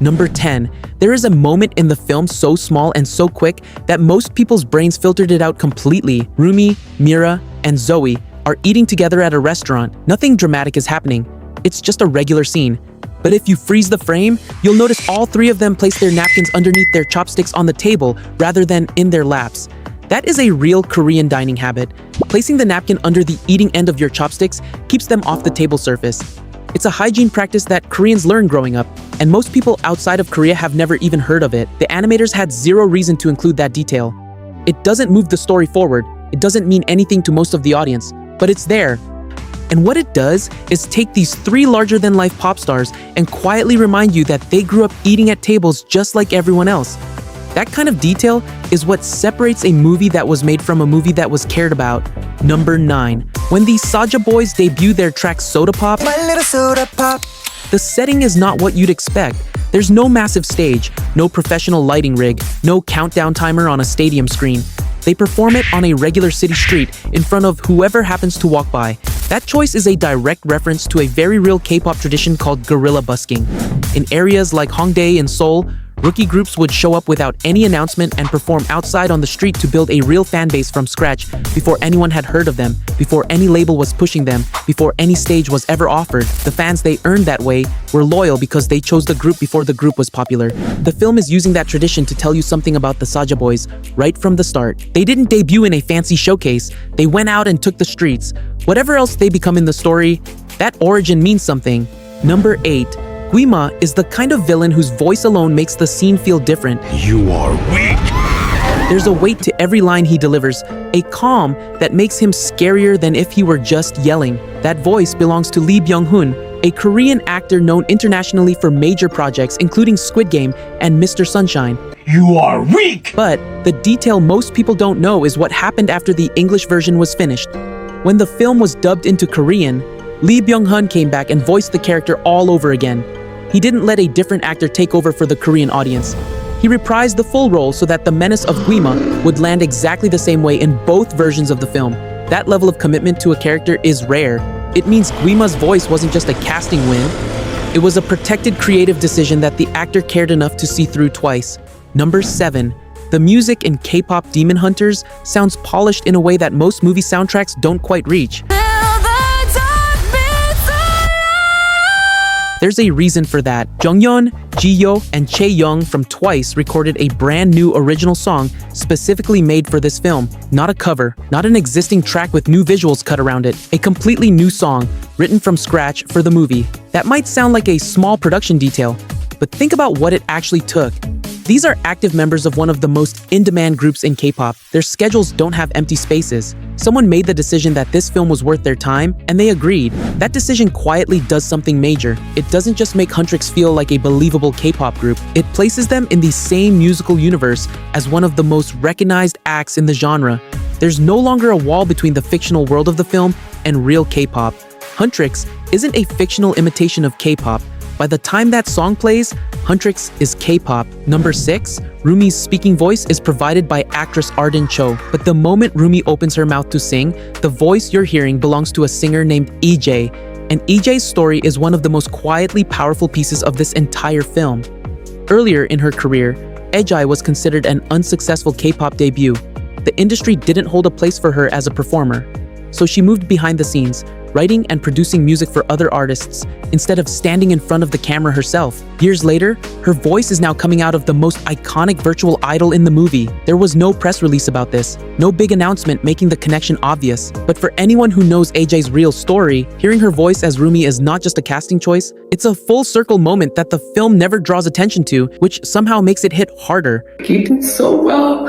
Number 10. There is a moment in the film so small and so quick that most people's brains filtered it out completely. Rumi, Mira, and Zoe are eating together at a restaurant. Nothing dramatic is happening. It's just a regular scene. But if you freeze the frame, you'll notice all three of them place their napkins underneath their chopsticks on the table rather than in their laps. That is a real Korean dining habit. Placing the napkin under the eating end of your chopsticks keeps them off the table surface. It's a hygiene practice that Koreans learned growing up, and most people outside of Korea have never even heard of it. The animators had zero reason to include that detail. It doesn't move the story forward, it doesn't mean anything to most of the audience, but it's there. And what it does is take these three larger-than-life pop stars and quietly remind you that they grew up eating at tables just like everyone else. That kind of detail is what separates a movie that was made from a movie that was cared about. Number 9. When the Saja Boys debut their track Soda Pop, My little soda pop. the setting is not what you'd expect. There's no massive stage, no professional lighting rig, no countdown timer on a stadium screen. They perform it on a regular city street in front of whoever happens to walk by. That choice is a direct reference to a very real K-pop tradition called guerrilla busking. In areas like Hongdae and Seoul, rookie groups would show up without any announcement and perform outside on the street to build a real fan base from scratch before anyone had heard of them, before any label was pushing them, before any stage was ever offered. The fans they earned that way were loyal because they chose the group before the group was popular. The film is using that tradition to tell you something about the Saja Boys right from the start. They didn't debut in a fancy showcase, they went out and took the streets. Whatever else they become in the story, that origin means something. Number 8. Gwi-Ma is the kind of villain whose voice alone makes the scene feel different. You are weak. There's a weight to every line he delivers, a calm that makes him scarier than if he were just yelling. That voice belongs to Lee Byung-hun, a Korean actor known internationally for major projects including Squid Game and Mr. Sunshine. You are weak. But the detail most people don't know is what happened after the English version was finished. When the film was dubbed into Korean, Lee Byung-hun came back and voiced the character all over again. He didn't let a different actor take over for the Korean audience. He reprised the full role so that the menace of Gwi-Ma would land exactly the same way in both versions of the film. That level of commitment to a character is rare. It means Gwi-Ma's voice wasn't just a casting win. It was a protected creative decision that the actor cared enough to see through twice. Number 7. The music in K-Pop Demon Hunters sounds polished in a way that most movie soundtracks don't quite reach. There's a reason for that. Jonghyun, Ji-yo, and Chae-young from Twice recorded a brand new original song specifically made for this film. Not a cover, not an existing track with new visuals cut around it. A completely new song, written from scratch for the movie. That might sound like a small production detail, but think about what it actually took. These are active members of one of the most in-demand groups in K-pop. Their schedules don't have empty spaces. Someone made the decision that this film was worth their time, and they agreed. That decision quietly does something major. It doesn't just make Huntrix feel like a believable K-pop group. It places them in the same musical universe as one of the most recognized acts in the genre. There's no longer a wall between the fictional world of the film and real K-pop. Huntrix isn't a fictional imitation of K-pop. By the time that song plays, Huntrix is K-pop. Number 6. Rumi's speaking voice is provided by actress Arden Cho. But the moment Rumi opens her mouth to sing, the voice you're hearing belongs to a singer named EJ. And EJ's story is one of the most quietly powerful pieces of this entire film. Earlier in her career, EJ was considered an unsuccessful K-pop debut. The industry didn't hold a place for her as a performer. So she moved behind the scenes, writing and producing music for other artists instead of standing in front of the camera herself. Years later, her voice is now coming out of the most iconic virtual idol in the movie. There was no press release about this, no big announcement making the connection obvious. But for anyone who knows AJ's real story, hearing her voice as Rumi is not just a casting choice, it's a full circle moment that the film never draws attention to, which somehow makes it hit harder. You did so well.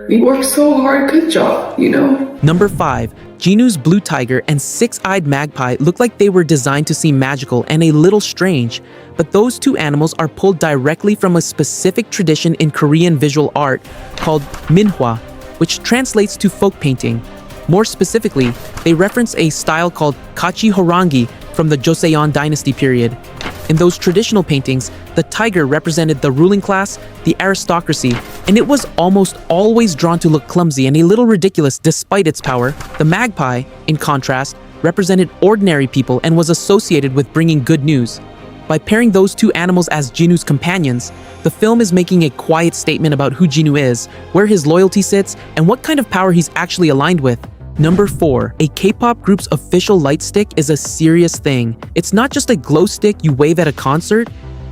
We worked so hard. Good job, you know? Number 5. Jinu's blue tiger and six-eyed magpie look like they were designed to seem magical and a little strange, but those two animals are pulled directly from a specific tradition in Korean visual art called minhwa, which translates to folk painting. More specifically, they reference a style called kachi horangi from the Joseon dynasty period. In those traditional paintings, the tiger represented the ruling class, the aristocracy, and it was almost always drawn to look clumsy and a little ridiculous despite its power. The magpie, in contrast, represented ordinary people and was associated with bringing good news. By pairing those two animals as Jinu's companions, the film is making a quiet statement about who Jinu is, where his loyalty sits, and what kind of power he's actually aligned with. Number 4. A K-pop group's official light stick is a serious thing. It's not just a glow stick you wave at a concert.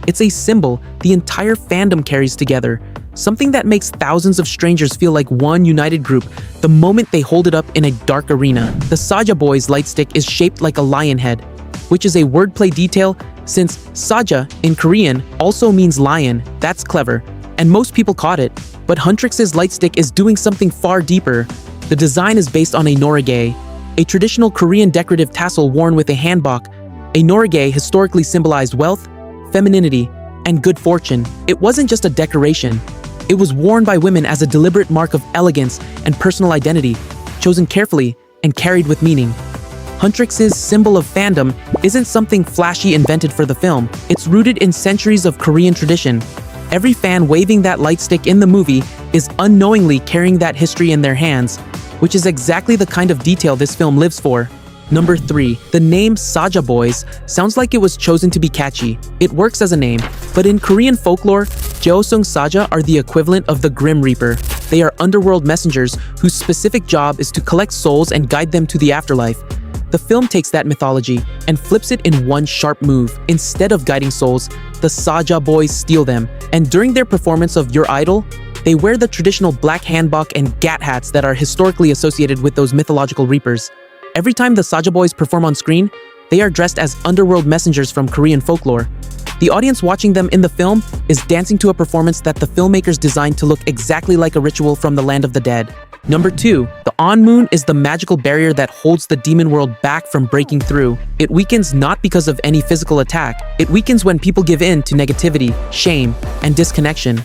It's a symbol the entire fandom carries together. Something that makes thousands of strangers feel like one united group the moment they hold it up in a dark arena. The Saja Boys light stick is shaped like a lion head, which is a wordplay detail since Saja in Korean also means lion. That's clever, and most people caught it. But Huntrix's light stick is doing something far deeper. The design is based on a norage, a traditional Korean decorative tassel worn with a hanbok. A norage historically symbolized wealth, femininity, and good fortune. It wasn't just a decoration. It was worn by women as a deliberate mark of elegance and personal identity, chosen carefully and carried with meaning. Huntrix's symbol of fandom isn't something flashy invented for the film. It's rooted in centuries of Korean tradition. Every fan waving that light stick in the movie is unknowingly carrying that history in their hands, which is exactly the kind of detail this film lives for. Number 3. The name Saja Boys sounds like it was chosen to be catchy. It works as a name, but in Korean folklore, Jeosung Saja are the equivalent of the Grim Reaper. They are underworld messengers whose specific job is to collect souls and guide them to the afterlife. The film takes that mythology and flips it in one sharp move. Instead of guiding souls, the Saja Boys steal them, and during their performance of Your Idol, they wear the traditional black hanbok and gat hats that are historically associated with those mythological reapers. Every time the Saja Boys perform on screen, they are dressed as underworld messengers from Korean folklore. The audience watching them in the film is dancing to a performance that the filmmakers designed to look exactly like a ritual from the land of the dead. Number 2. The On Moon is the magical barrier that holds the demon world back from breaking through. It weakens not because of any physical attack. It weakens when people give in to negativity, shame, and disconnection.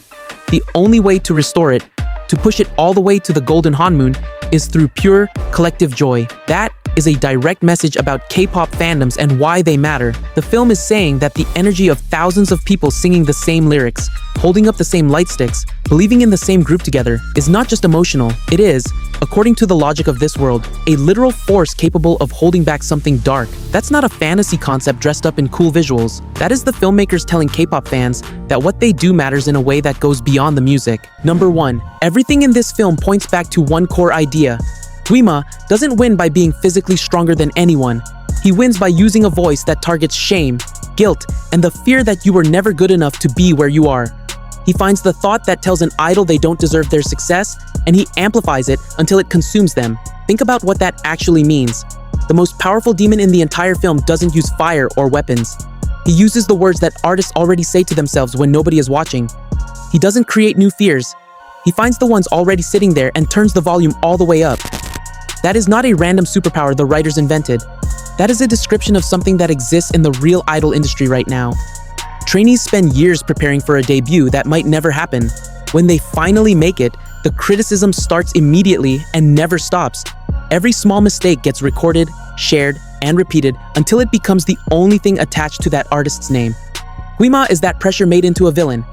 The only way to restore it, to push it all the way to the golden Hanmoon, is through pure, collective joy. That is a direct message about K-pop fandoms and why they matter. The film is saying that the energy of thousands of people singing the same lyrics, holding up the same light sticks, believing in the same group together, is not just emotional. It is, according to the logic of this world, a literal force capable of holding back something dark. That's not a fantasy concept dressed up in cool visuals. That is the filmmakers telling K-pop fans that what they do matters in a way that goes beyond the music. Number 1. Everything in this film points back to one core idea. Gwi-Ma doesn't win by being physically stronger than anyone. He wins by using a voice that targets shame, guilt, and the fear that you were never good enough to be where you are. He finds the thought that tells an idol they don't deserve their success, and he amplifies it until it consumes them. Think about what that actually means. The most powerful demon in the entire film doesn't use fire or weapons. He uses the words that artists already say to themselves when nobody is watching. He doesn't create new fears. He finds the ones already sitting there and turns the volume all the way up. That is not a random superpower the writers invented. That is a description of something that exists in the real idol industry right now. Trainees spend years preparing for a debut that might never happen. When they finally make it, the criticism starts immediately and never stops. Every small mistake gets recorded, shared, and repeated until it becomes the only thing attached to that artist's name. Gwi-Ma is that pressure made into a villain.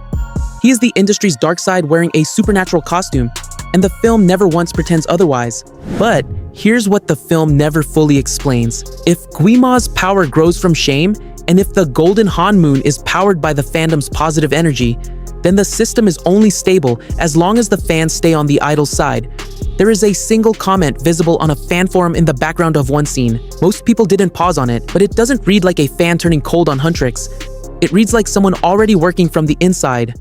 He is the industry's dark side wearing a supernatural costume, and the film never once pretends otherwise. But here's what the film never fully explains. If Gwi-Ma's power grows from shame, and if the golden Hanmoon is powered by the fandom's positive energy, then the system is only stable as long as the fans stay on the idol's side. There is a single comment visible on a fan forum in the background of one scene. Most people didn't pause on it, but it doesn't read like a fan turning cold on Huntrix. It reads like someone already working from the inside.